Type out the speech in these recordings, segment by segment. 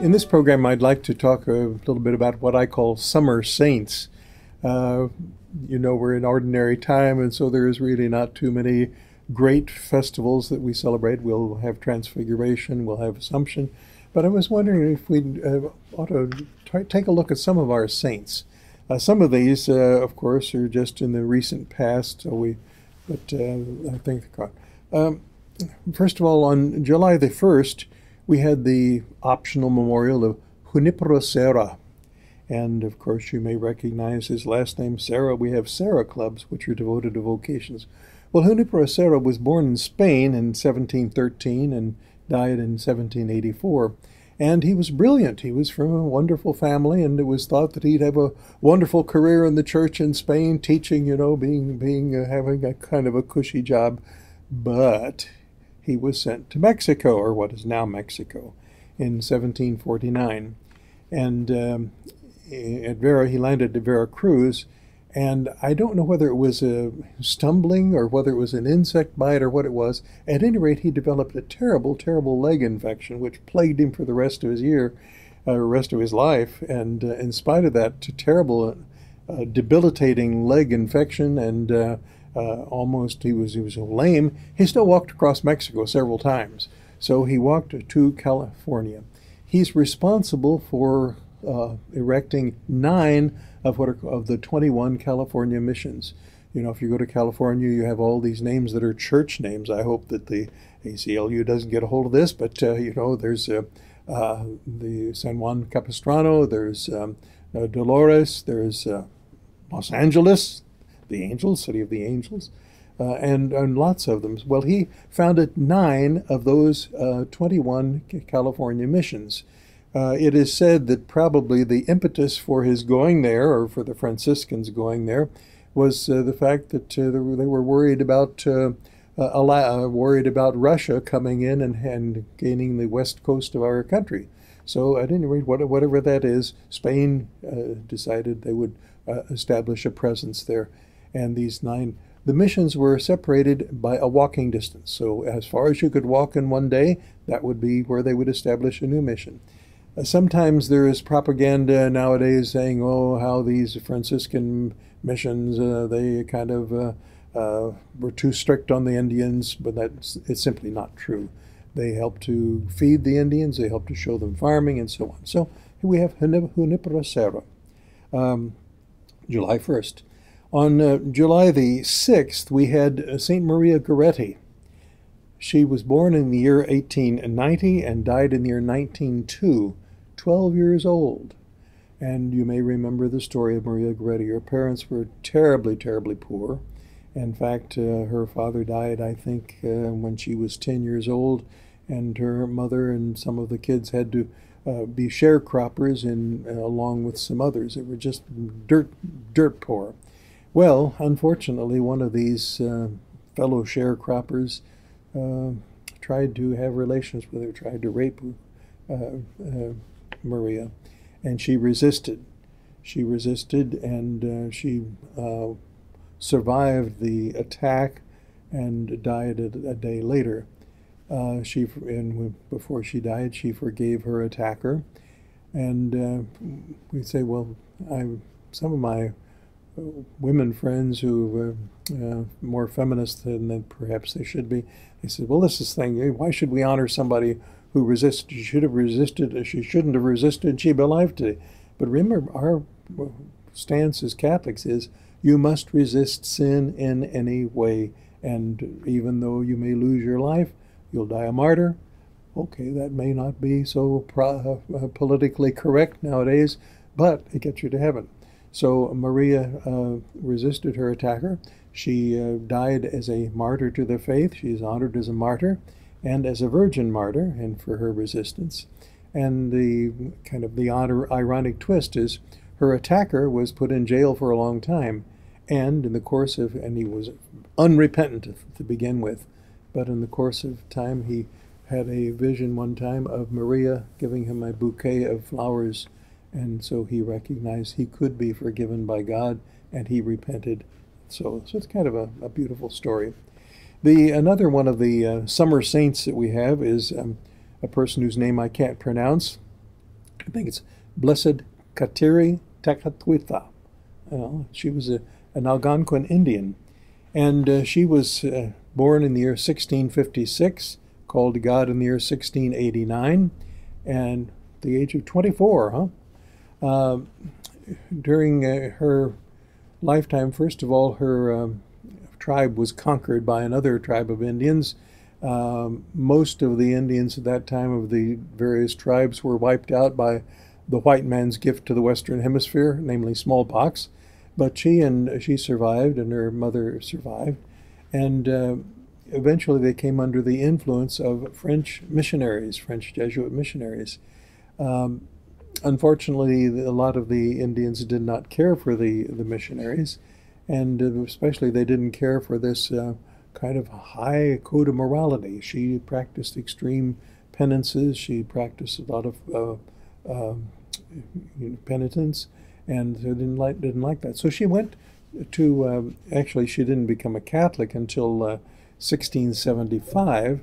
In this program, I'd like to talk a little bit about what I call summer saints. We're in ordinary time, and so there's really not too many great festivals that we celebrate. We'll have Transfiguration, we'll have Assumption, but I was wondering if we ought to take a look at some of our saints. Some of these, of course, are just in the recent past, I think first of all, on July the 1st, we had the optional memorial of Junipero Serra. And, of course, you may recognize his last name, Serra. We have Serra clubs, which are devoted to vocations. Well, Junipero Serra was born in Spain in 1713 and died in 1784. And he was brilliant. He was from a wonderful family, and it was thought that he'd have a wonderful career in the church in Spain, teaching, having a kind of a cushy job. But he was sent to Mexico, or what is now Mexico, in 1749. And he landed at Veracruz, and I don't know whether it was a stumbling or whether it was an insect bite or what it was. At any rate, he developed a terrible, terrible leg infection, which plagued him for the rest of his life. And in spite of that terrible, debilitating leg infection, and almost he was lame, he still walked across Mexico several times. So he walked to California. He's responsible for erecting 9 of the 21 California missions. If you go to California, you have all these names that are church names. I hope that the ACLU doesn't get a hold of this, but there's the San Juan Capistrano, there's Dolores, there's Los Angeles, the Angels, City of the Angels, and lots of them. Well, he founded 9 of those 21 California missions. It is said that probably the impetus for his going there, or for the Franciscans going there, was the fact that they were worried about Russia coming in and gaining the west coast of our country. So at any rate, whatever that is, Spain decided they would establish a presence there. And these 9, the missions were separated by a walking distance. So as far as you could walk in one day, that would be where they would establish a new mission. Sometimes there is propaganda nowadays saying, how these Franciscan missions, they kind of were too strict on the Indians, but it's simply not true. They help to feed the Indians, they help to show them farming, and so on. So here we have Junipero Serra, July 1st. On July the 6th, we had St. Maria Goretti. She was born in the year 1890 and died in the year 1902, 12 years old. And you may remember the story of Maria Goretti. Her parents were terribly, terribly poor. In fact, her father died, I think, when she was 10 years old, and her mother and some of the kids had to be sharecroppers along with some others. They were just dirt poor. Well, unfortunately, one of these fellow sharecroppers tried to have relations with her, tried to rape Maria, and she resisted. She resisted, and she survived the attack and died a day later. Before she died, she forgave her attacker, and we say, well, some of my women friends who are more feminist than perhaps they should be, they said, well, this is the thing, why should we honor somebody who resisted? She should have resisted, she shouldn't have resisted, and she'd be alive today. But remember, our stance as Catholics is you must resist sin in any way, and even though you may lose your life, you'll die a martyr. Okay, that may not be so politically correct nowadays, but it gets you to heaven. So Maria resisted her attacker. She died as a martyr to the faith. She's honored as a martyr and as a virgin martyr, and for her resistance. And the ironic twist is her attacker was put in jail for a long time, and he was unrepentant to begin with, but in the course of time he had a vision one time of Maria giving him a bouquet of flowers. And so he recognized he could be forgiven by God, and he repented. So it's kind of a beautiful story. Another one of the summer saints that we have is a person whose name I can't pronounce, I think it's Blessed Kateri Tekakwitha. She was an Algonquin Indian, and she was born in the year 1656, called to God in the year 1689, and the age of 24, during her lifetime, first of all, her tribe was conquered by another tribe of Indians. Most of the Indians at that time of the various tribes were wiped out by the white man's gift to the Western Hemisphere, namely smallpox. But she survived, and her mother survived, and eventually they came under the influence of French missionaries, French Jesuit missionaries. Unfortunately, a lot of the Indians did not care for the missionaries, and especially they didn't care for this kind of high code of morality. She practiced extreme penances. She practiced a lot of penitence, and they didn't like that. So she went to actually she didn't become a Catholic until 1675,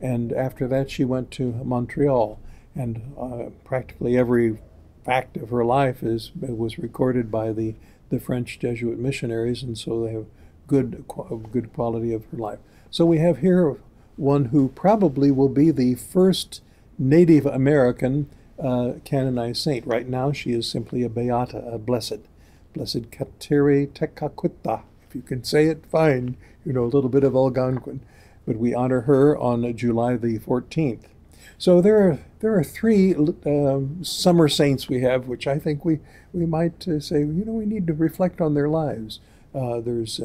and after that she went to Montreal, and practically every fact of her life was recorded by the French Jesuit missionaries, and so they have good quality of her life. So we have here one who probably will be the first Native American canonized saint. Right now she is simply a beata, a blessed Kateri Tekakwitha. If you can say it, fine. You know a little bit of Algonquin. But we honor her on July the 14th. So there are three summer saints we have, which I think we might say, we need to reflect on their lives. There's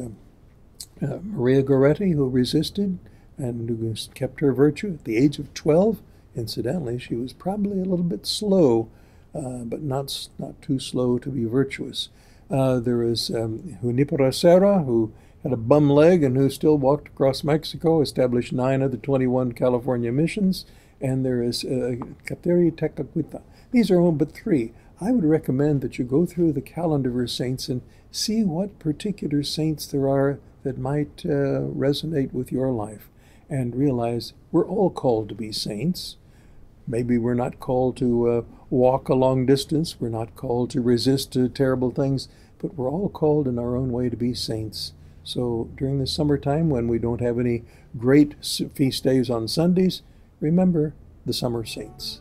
Maria Goretti, who resisted and who kept her virtue at the age of 12. Incidentally, she was probably a little bit slow, but not too slow to be virtuous. There is Junipero Serra, who had a bum leg and who still walked across Mexico, established 9 of the 21 California missions. And there is Kateri Tekakwitha. These are all but 3. I would recommend that you go through the calendar of saints and see what particular saints there are that might resonate with your life, and realize we're all called to be saints. Maybe we're not called to walk a long distance. We're not called to resist terrible things, but we're all called in our own way to be saints. So during the summertime, when we don't have any great feast days on Sundays, remember the summer saints.